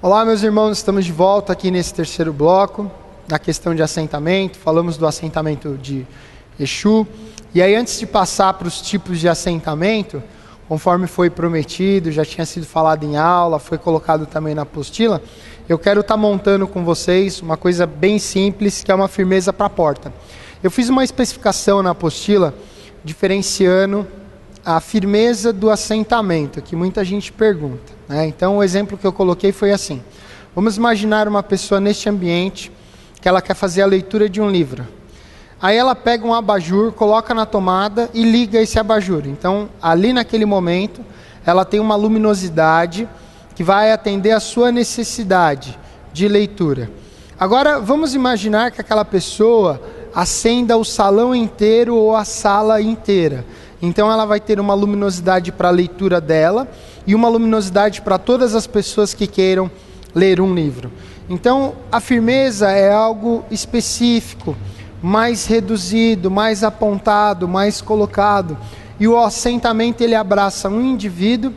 Olá, meus irmãos, estamos de volta aqui nesse terceiro bloco, na questão de assentamento. Falamos do assentamento de Exu. E aí, antes de passar para os tipos de assentamento, conforme foi prometido, já tinha sido falado em aula, foi colocado também na apostila, eu quero estar montando com vocês uma coisa bem simples, que é uma firmeza para a porta. Eu fiz uma especificação na apostila, diferenciando a firmeza do assentamento, que muita gente pergunta, né? Então, o exemplo que eu coloquei foi assim. Vamos imaginar uma pessoa neste ambiente, que ela quer fazer a leitura de um livro. Aí ela pega um abajur, coloca na tomada e liga esse abajur. Então, ali naquele momento, ela tem uma luminosidade que vai atender a sua necessidade de leitura. Agora, vamos imaginar que aquela pessoa acenda o salão inteiro ou a sala inteira. Então ela vai ter uma luminosidade para a leitura dela e uma luminosidade para todas as pessoas que queiram ler um livro. Então a firmeza é algo específico, mais reduzido, mais apontado, mais colocado. E o assentamento ele abraça um indivíduo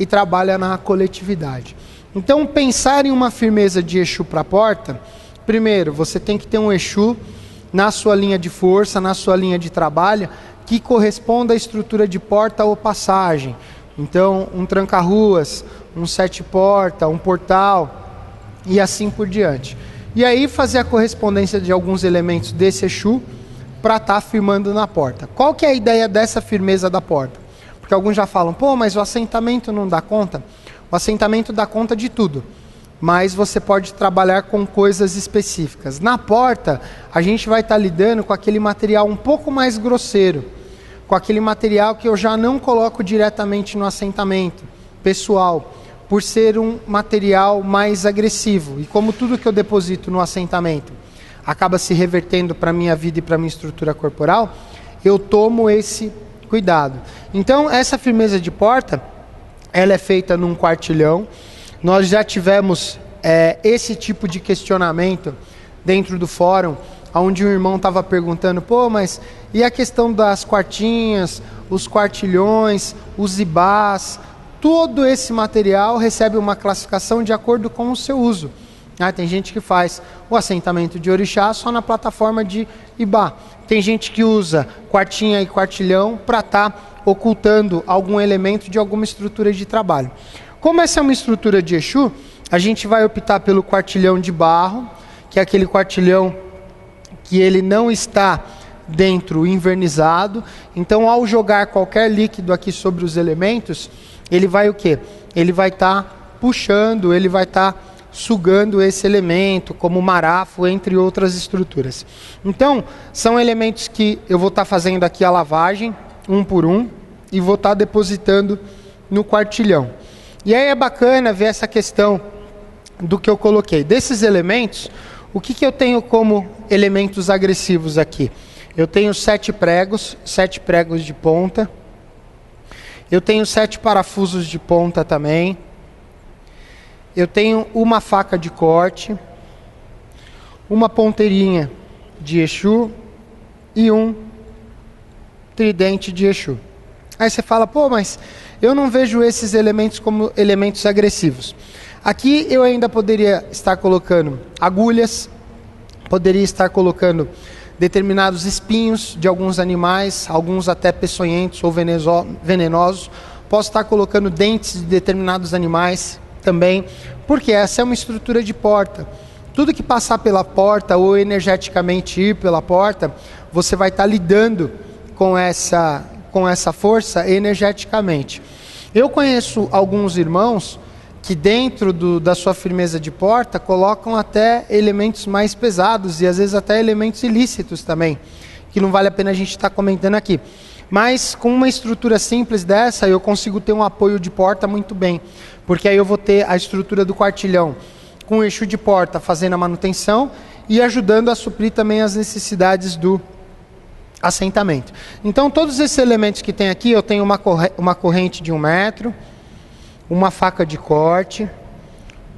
e trabalha na coletividade. Então pensar em uma firmeza de Exu para a porta, primeiro você tem que ter um Exu na sua linha de força, na sua linha de trabalho, que corresponda à estrutura de porta ou passagem. Então, um tranca-ruas, um sete-porta, um portal e assim por diante. E aí fazer a correspondência de alguns elementos desse Exu para estar firmando na porta. Qual que é a ideia dessa firmeza da porta? Porque alguns já falam, mas o assentamento não dá conta? O assentamento dá conta de tudo, mas você pode trabalhar com coisas específicas. Na porta, a gente vai estar lidando com aquele material um pouco mais grosseiro, com aquele material que eu já não coloco diretamente no assentamento pessoal, por ser um material mais agressivo. E como tudo que eu deposito no assentamento acaba se revertendo para a minha vida e para a minha estrutura corporal, eu tomo esse cuidado. Então, essa firmeza de porta, ela é feita num quartilhão. Nós já tivemos esse tipo de questionamento dentro do fórum, onde um irmão estava perguntando, mas e a questão das quartinhas, os quartilhões, os ibás, todo esse material recebe uma classificação de acordo com o seu uso. Tem gente que faz o assentamento de orixá só na plataforma de ibá. Tem gente que usa quartinha e quartilhão para estar ocultando algum elemento de alguma estrutura de trabalho. Como essa é uma estrutura de Exu, a gente vai optar pelo quartilhão de barro, que é aquele quartilhão que ele não está dentro invernizado. Então, ao jogar qualquer líquido aqui sobre os elementos, ele vai o quê? Ele vai estar puxando, ele vai estar sugando esse elemento, como marafo, entre outras estruturas. Então, são elementos que eu vou estar fazendo aqui a lavagem, um por um, e vou estar depositando no quartilhão. E aí é bacana ver essa questão do que eu coloquei. Desses elementos, o que eu tenho como elementos agressivos aqui? Eu tenho 7 pregos de ponta. Eu tenho 7 parafusos de ponta também. Eu tenho uma faca de corte, uma ponteirinha de Exu e um tridente de Exu. Aí você fala, mas eu não vejo esses elementos como elementos agressivos. Aqui eu ainda poderia estar colocando agulhas, poderia estar colocando determinados espinhos de alguns animais, alguns até peçonhentos ou venenosos. Posso estar colocando dentes de determinados animais também, porque essa é uma estrutura de porta. Tudo que passar pela porta ou energeticamente ir pela porta, você vai estar lidando com essa força energeticamente. Eu conheço alguns irmãos que dentro da sua firmeza de porta colocam até elementos mais pesados e às vezes até elementos ilícitos também, que não vale a pena a gente estar comentando aqui. Mas com uma estrutura simples dessa, eu consigo ter um apoio de porta muito bem, porque aí eu vou ter a estrutura do quartilhão com o Exu de porta fazendo a manutenção e ajudando a suprir também as necessidades do assentamento. Então todos esses elementos que tem aqui, eu tenho uma corrente de 1 metro, uma faca de corte,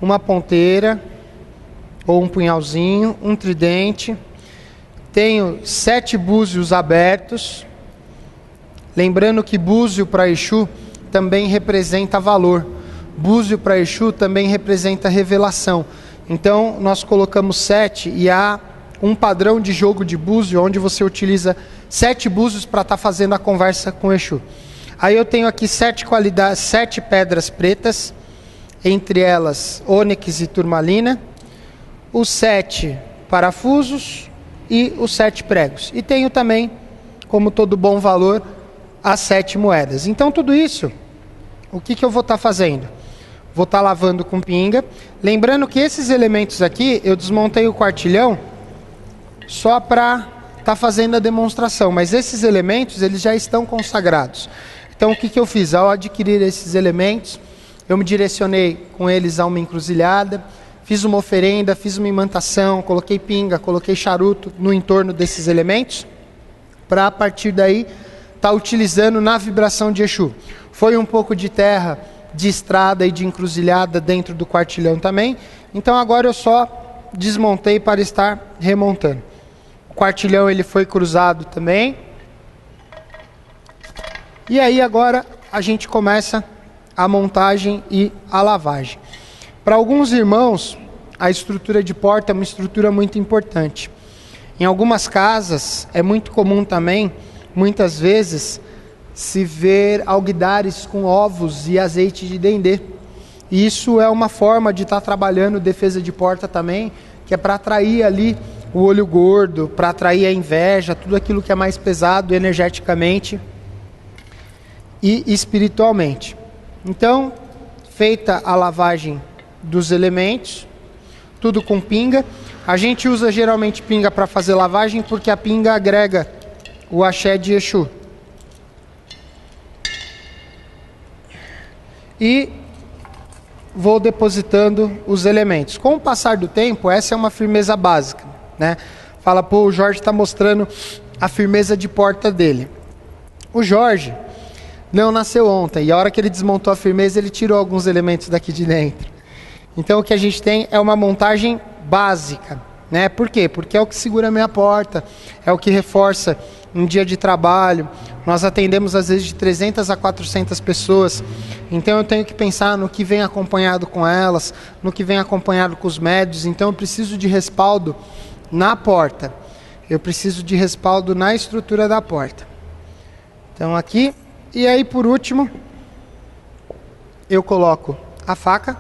uma ponteira ou um punhalzinho, um tridente, tenho 7 búzios abertos. Lembrando que búzio para Exu também representa valor. búzio para Exu também representa revelação. Então, nós colocamos 7 e há um padrão de jogo de búzio, onde você utiliza 7 búzios para estar fazendo a conversa com Exu. Aí eu tenho aqui 7 qualidades, 7 pedras pretas, entre elas ônix e turmalina, os 7 parafusos e os 7 pregos. E tenho também, como todo bom valor, as 7 moedas. Então tudo isso, o que eu vou estar fazendo? Vou estar lavando com pinga. Lembrando que esses elementos aqui, eu desmontei o quartilhão só para estar fazendo a demonstração. Mas esses elementos, eles já estão consagrados. Então o que eu fiz? Ao adquirir esses elementos, eu me direcionei com eles a uma encruzilhada, fiz uma oferenda, fiz uma imantação, coloquei pinga, coloquei charuto no entorno desses elementos, para a partir daí estar utilizando na vibração de Exu. Foi um pouco de terra, de estrada e de encruzilhada dentro do quartilhão também. Então agora eu só desmontei para estar remontando. O quartilhão ele foi cruzado também. E aí agora a gente começa a montagem e a lavagem. Para alguns irmãos, a estrutura de porta é uma estrutura muito importante. Em algumas casas é muito comum também, muitas vezes, se ver alguidares com ovos e azeite de dendê. E isso é uma forma de estar trabalhando defesa de porta também, que é para atrair ali o olho gordo, para atrair a inveja, tudo aquilo que é mais pesado energeticamente e espiritualmente. Então, feita a lavagem dos elementos, tudo com pinga. A gente usa geralmente pinga para fazer lavagem, porque a pinga agrega o axé de Exu. E vou depositando os elementos. Com o passar do tempo, essa é uma firmeza básica, né? Fala, pô, o Jorge está mostrando a firmeza de porta dele. O Jorge não nasceu ontem, e a hora que ele desmontou a firmeza, ele tirou alguns elementos daqui de dentro. Então o que a gente tem é uma montagem básica, né? Por quê? Porque é o que segura a minha porta, é o que reforça um dia de trabalho. Nós atendemos às vezes de 300 a 400 pessoas, então eu tenho que pensar no que vem acompanhado com elas, no que vem acompanhado com os médios. Então eu preciso de respaldo na porta, eu preciso de respaldo na estrutura da porta. Então aqui, e aí por último, eu coloco a faca,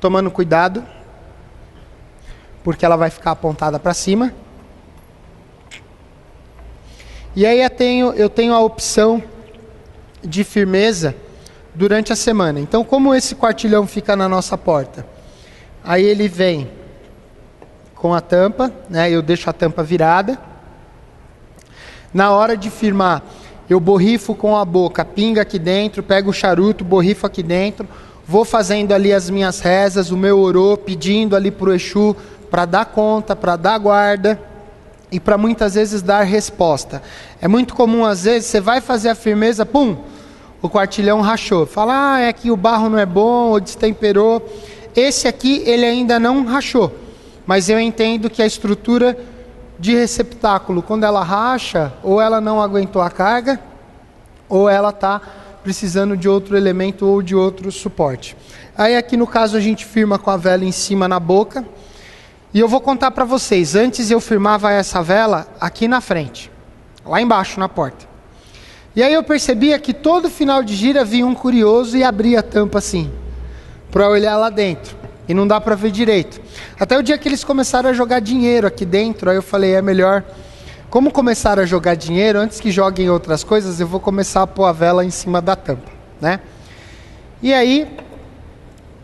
tomando cuidado, porque ela vai ficar apontada para cima. E aí eu tenho a opção de firmeza durante a semana. Então, como esse quartilhão fica na nossa porta, aí ele vem com a tampa, né? Eu deixo a tampa virada. Na hora de firmar, eu borrifo com a boca, pinga aqui dentro, pego o charuto, borrifo aqui dentro, vou fazendo ali as minhas rezas, o meu orô, pedindo ali para o Exu, para dar conta, para dar guarda, e para muitas vezes dar resposta. É muito comum, às vezes, você vai fazer a firmeza, pum, o quartilhão rachou. Fala, é que o barro não é bom, ou destemperou. Esse aqui, ele ainda não rachou, mas eu entendo que a estrutura de receptáculo, quando ela racha, ou ela não aguentou a carga, ou ela está precisando de outro elemento ou de outro suporte. Aí aqui no caso a gente firma com a vela em cima na boca. E eu vou contar para vocês, antes eu firmava essa vela aqui na frente, lá embaixo na porta. E aí eu percebia que todo final de gira vinha um curioso e abria a tampa assim, para olhar lá dentro. E não dá para ver direito. Até o dia que eles começaram a jogar dinheiro aqui dentro, aí eu falei, é melhor, como começaram a jogar dinheiro, antes que joguem outras coisas, eu vou começar a pôr a vela em cima da tampa, né? E aí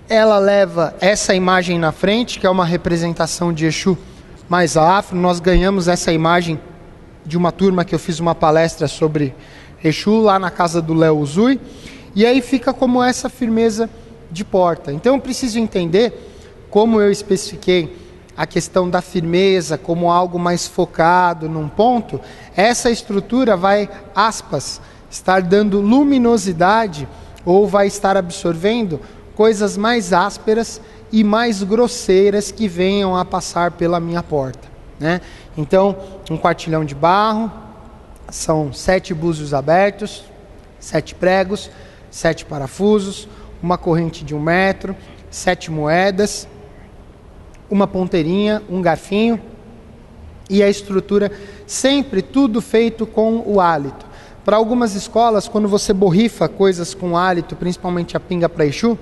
ela leva essa imagem na frente, que é uma representação de Exu mais afro. Nós ganhamos essa imagem de uma turma que eu fiz uma palestra sobre Exu lá na casa do Léo Uzui. E aí fica como essa firmeza de porta. Então eu preciso entender, como eu especifiquei a questão da firmeza como algo mais focado num ponto, essa estrutura vai, aspas, estar dando luminosidade ou vai estar absorvendo coisas mais ásperas e mais grosseiras que venham a passar pela minha porta, né? Então, um quartilhão de barro, são 7 búzios abertos, 7 pregos, 7 parafusos, uma corrente de 1 metro, 7 moedas, uma ponteirinha, um garfinho, e a estrutura sempre tudo feito com o hálito. Para algumas escolas, quando você borrifa coisas com hálito, principalmente a pinga para Exu,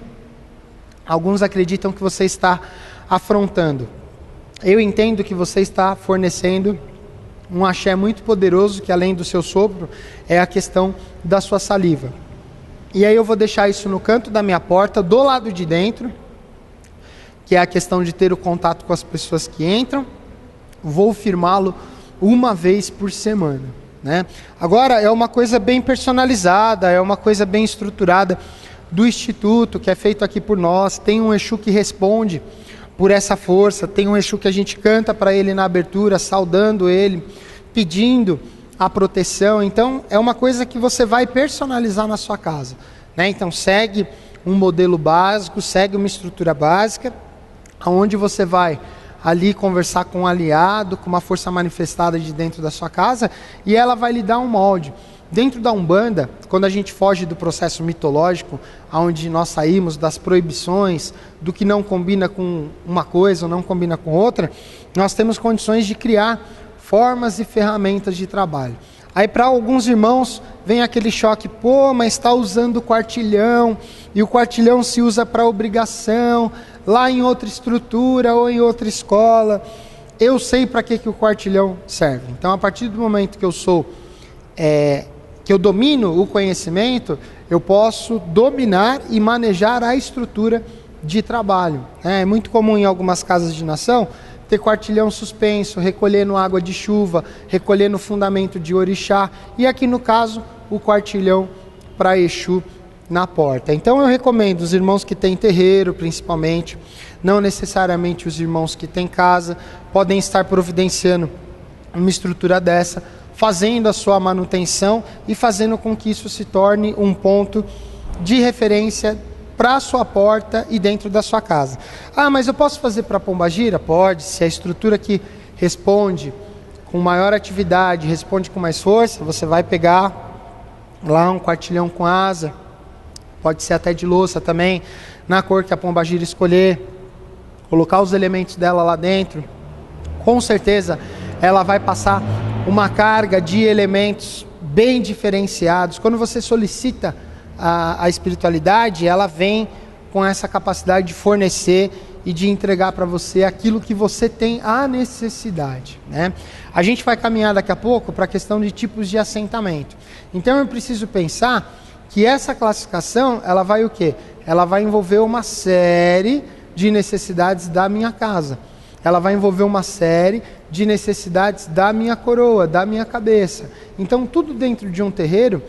alguns acreditam que você está afrontando. Eu entendo que você está fornecendo um axé muito poderoso, que além do seu sopro, é a questão da sua saliva. E aí eu vou deixar isso no canto da minha porta, do lado de dentro, que é a questão de ter o contato com as pessoas que entram. Vou firmá-lo uma vez por semana, né? Agora, é uma coisa bem personalizada, é uma coisa bem estruturada do Instituto, que é feito aqui por nós. Tem um Exu que responde por essa força, tem um Exu que a gente canta para ele na abertura, saudando ele, pedindo a proteção. Então, é uma coisa que você vai personalizar na sua casa, né? Então, segue um modelo básico, segue uma estrutura básica, onde você vai ali conversar com um aliado, com uma força manifestada de dentro da sua casa, e ela vai lhe dar um molde. Dentro da Umbanda, quando a gente foge do processo mitológico, onde nós saímos das proibições, do que não combina com uma coisa ou não combina com outra, nós temos condições de criar formas e ferramentas de trabalho. Aí para alguns irmãos vem aquele choque, pô, mas está usando o quartilhão, e o quartilhão se usa para obrigação, lá em outra estrutura ou em outra escola. Eu sei para que o quartilhão serve. Então, a partir do momento que eu domino o conhecimento, eu posso dominar e manejar a estrutura de trabalho. É muito comum em algumas casas de nação ter quartilhão suspenso, recolhendo água de chuva, recolhendo fundamento de orixá, e aqui no caso o quartilhão para Exu na porta. Então eu recomendo os irmãos que têm terreiro, principalmente, não necessariamente os irmãos que têm casa, podem estar providenciando uma estrutura dessa, fazendo a sua manutenção e fazendo com que isso se torne um ponto de referência para a sua porta e dentro da sua casa. Ah, mas eu posso fazer para Pombagira? Pode, se a estrutura que responde com maior atividade, responde com mais força, você vai pegar lá um quartilhão com asa, pode ser até de louça também, na cor que a Pombagira escolher, colocar os elementos dela lá dentro, com certeza ela vai passar uma carga de elementos bem diferenciados. Quando você solicita a espiritualidade, ela vem com essa capacidade de fornecer e de entregar para você aquilo que você tem a necessidade, né? A gente vai caminhar daqui a pouco para a questão de tipos de assentamento. Então eu preciso pensar que essa classificação, ela vai o quê? Ela vai envolver uma série de necessidades da minha casa. Ela vai envolver uma série de necessidades da minha coroa, da minha cabeça. Então tudo dentro de um terreiro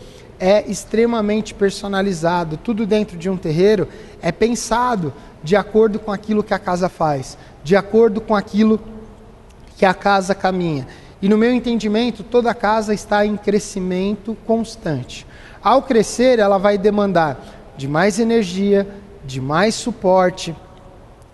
é extremamente personalizado, tudo dentro de um terreiro é pensado de acordo com aquilo que a casa faz, de acordo com aquilo que a casa caminha. E no meu entendimento, toda casa está em crescimento constante. Ao crescer, ela vai demandar de mais energia, de mais suporte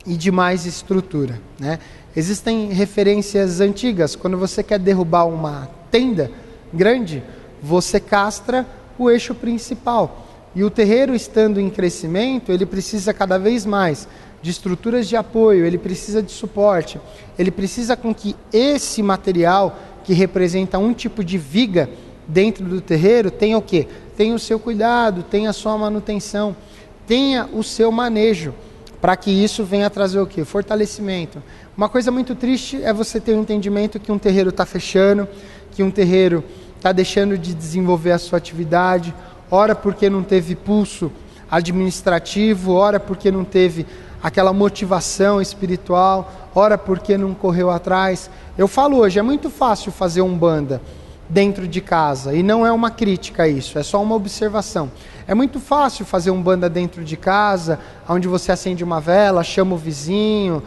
e de mais estrutura, né? Existem referências antigas. Quando você quer derrubar uma tenda grande, você castra o eixo principal. E o terreiro, estando em crescimento, ele precisa cada vez mais de estruturas de apoio, ele precisa de suporte, ele precisa com que esse material, que representa um tipo de viga dentro do terreiro, tenha o quê? Tenha o seu cuidado, tenha a sua manutenção, tenha o seu manejo, para que isso venha trazer o quê? Fortalecimento. Uma coisa muito triste é você ter um entendimento que um terreiro está fechando, que um terreiro está deixando de desenvolver a sua atividade, ora porque não teve pulso administrativo, ora porque não teve aquela motivação espiritual, ora porque não correu atrás. Eu falo hoje, é muito fácil fazer Umbanda dentro de casa, e não é uma crítica a isso, é só uma observação. É muito fácil fazer Umbanda dentro de casa, onde você acende uma vela, chama o vizinho,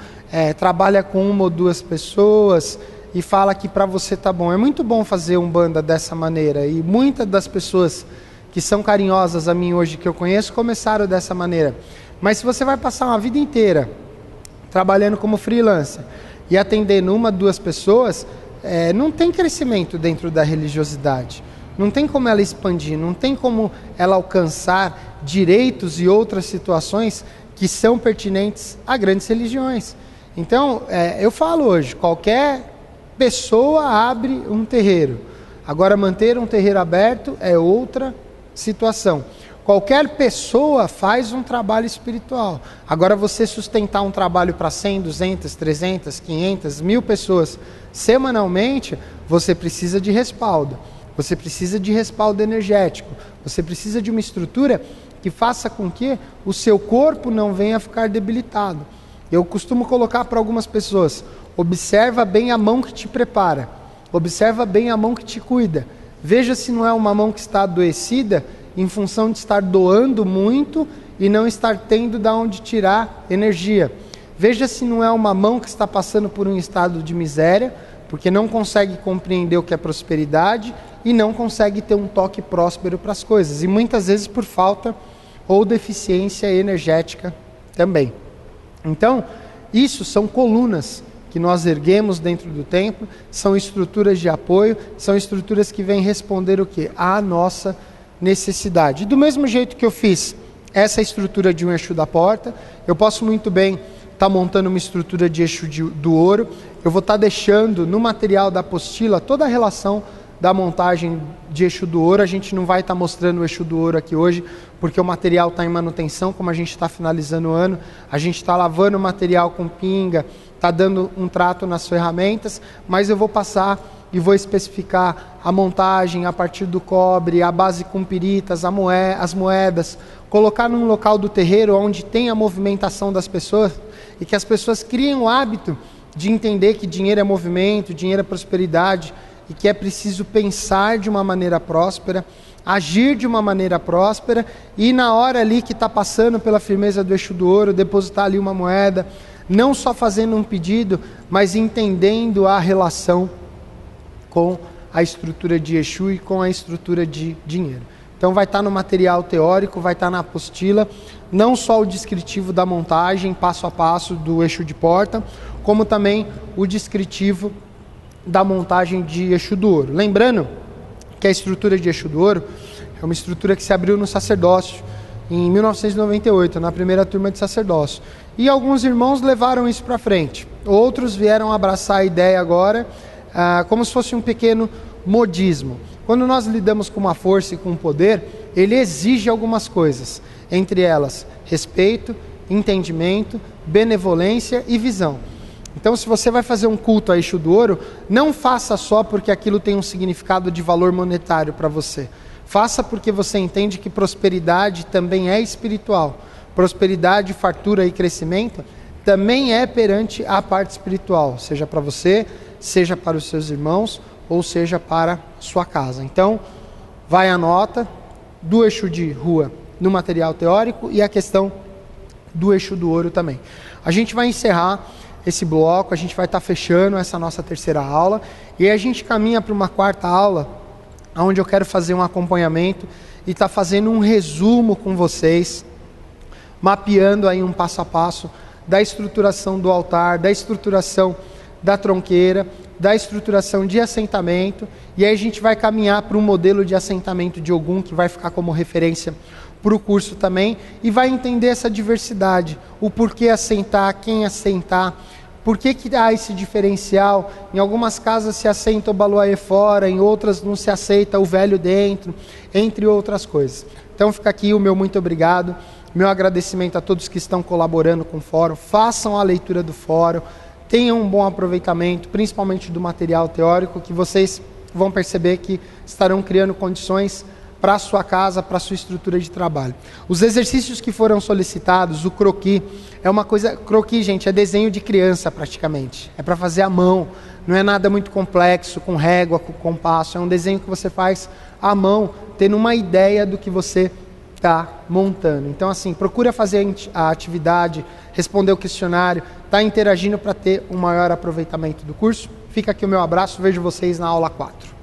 trabalha com uma ou duas pessoas e fala que para você tá bom. É muito bom fazer Umbanda dessa maneira, e muitas das pessoas que são carinhosas a mim hoje, que eu conheço, começaram dessa maneira. Mas se você vai passar uma vida inteira trabalhando como freelancer e atendendo uma, duas pessoas, não tem crescimento dentro da religiosidade. não tem como ela expandir, não tem como ela alcançar direitos e outras situações que são pertinentes a grandes religiões. Então, eu falo hoje, qualquer pessoa abre um terreiro. Agora, manter um terreiro aberto é outra situação. Qualquer pessoa faz um trabalho espiritual. Agora, você sustentar um trabalho para 100, 200, 300, 500, 1000 pessoas semanalmente, você precisa de respaldo. Você precisa de respaldo energético. Você precisa de uma estrutura que faça com que o seu corpo não venha a ficar debilitado. Eu costumo colocar para algumas pessoas: observa bem a mão que te prepara. Observa bem a mão que te cuida. Veja se não é uma mão que está adoecida em função de estar doando muito e não estar tendo de onde tirar energia. Veja se não é uma mão que está passando por um estado de miséria, porque não consegue compreender o que é prosperidade e não consegue ter um toque próspero para as coisas. E muitas vezes por falta ou deficiência energética também. Então, isso são colunas que nós erguemos dentro do templo, são estruturas de apoio, são estruturas que vêm responder o quê? À nossa necessidade. E do mesmo jeito que eu fiz essa estrutura de um Exu da porta, eu posso muito bem estar montando uma estrutura de Exu do ouro. Eu vou estar deixando no material da apostila toda a relação da montagem de Exu do ouro. A gente não vai estar mostrando o Exu do ouro aqui hoje, porque o material está em manutenção, como a gente está finalizando o ano. A gente está lavando o material com pinga, está dando um trato nas ferramentas, mas eu vou passar e vou especificar a montagem a partir do cobre, a base com piritas, as moedas, colocar num local do terreiro onde tem a movimentação das pessoas e que as pessoas criem o hábito de entender que dinheiro é movimento, dinheiro é prosperidade e que é preciso pensar de uma maneira próspera, agir de uma maneira próspera e na hora ali que está passando pela firmeza do Exu do ouro, depositar ali uma moeda, não só fazendo um pedido, mas entendendo a relação com a estrutura de Exu e com a estrutura de dinheiro. Então vai estar no material teórico, vai estar na apostila, não só o descritivo da montagem, passo a passo do Exu de porta, como também o descritivo da montagem de Exu do ouro. Lembrando que a estrutura de Exu do ouro é uma estrutura que se abriu no sacerdócio em 1998, na primeira turma de sacerdócio. E alguns irmãos levaram isso para frente. Outros vieram abraçar a ideia agora, como se fosse um pequeno modismo. Quando nós lidamos com uma força e com um poder, ele exige algumas coisas, entre elas respeito, entendimento, benevolência e visão. Então, se você vai fazer um culto a Exu do ouro, não faça só porque aquilo tem um significado de valor monetário para você. Faça porque você entende que prosperidade também é espiritual. Prosperidade, fartura e crescimento também é perante a parte espiritual, seja para você, seja para os seus irmãos, ou seja para sua casa. Então, vai a nota do Exu de rua no material teórico e a questão do Exu do ouro também. A gente vai encerrar esse bloco, a gente vai estar fechando essa nossa terceira aula, e aí a gente caminha para uma quarta aula, onde eu quero fazer um acompanhamento e estar fazendo um resumo com vocês, mapeando aí um passo a passo da estruturação do altar, da estruturação da tronqueira, da estruturação de assentamento, e aí a gente vai caminhar para um modelo de assentamento de Ogum, que vai ficar como referência para o curso também, e vai entender essa diversidade, o porquê assentar, quem assentar, por que há esse diferencial. Em algumas casas se assenta o baluaê fora, em outras não se aceita o velho dentro, entre outras coisas. Então fica aqui o meu muito obrigado, meu agradecimento a todos que estão colaborando com o fórum, façam a leitura do fórum, tenham um bom aproveitamento, principalmente do material teórico, que vocês vão perceber que estarão criando condições para a sua casa, para a sua estrutura de trabalho. Os exercícios que foram solicitados, o croquis, é uma coisa... Croquis, gente, é desenho de criança praticamente. É para fazer à mão, não é nada muito complexo, com régua, com compasso. É um desenho que você faz à mão, tendo uma ideia do que você está montando. Então, assim, procura fazer a atividade, responder o questionário, tá interagindo para ter um maior aproveitamento do curso. Fica aqui o meu abraço, vejo vocês na aula 4.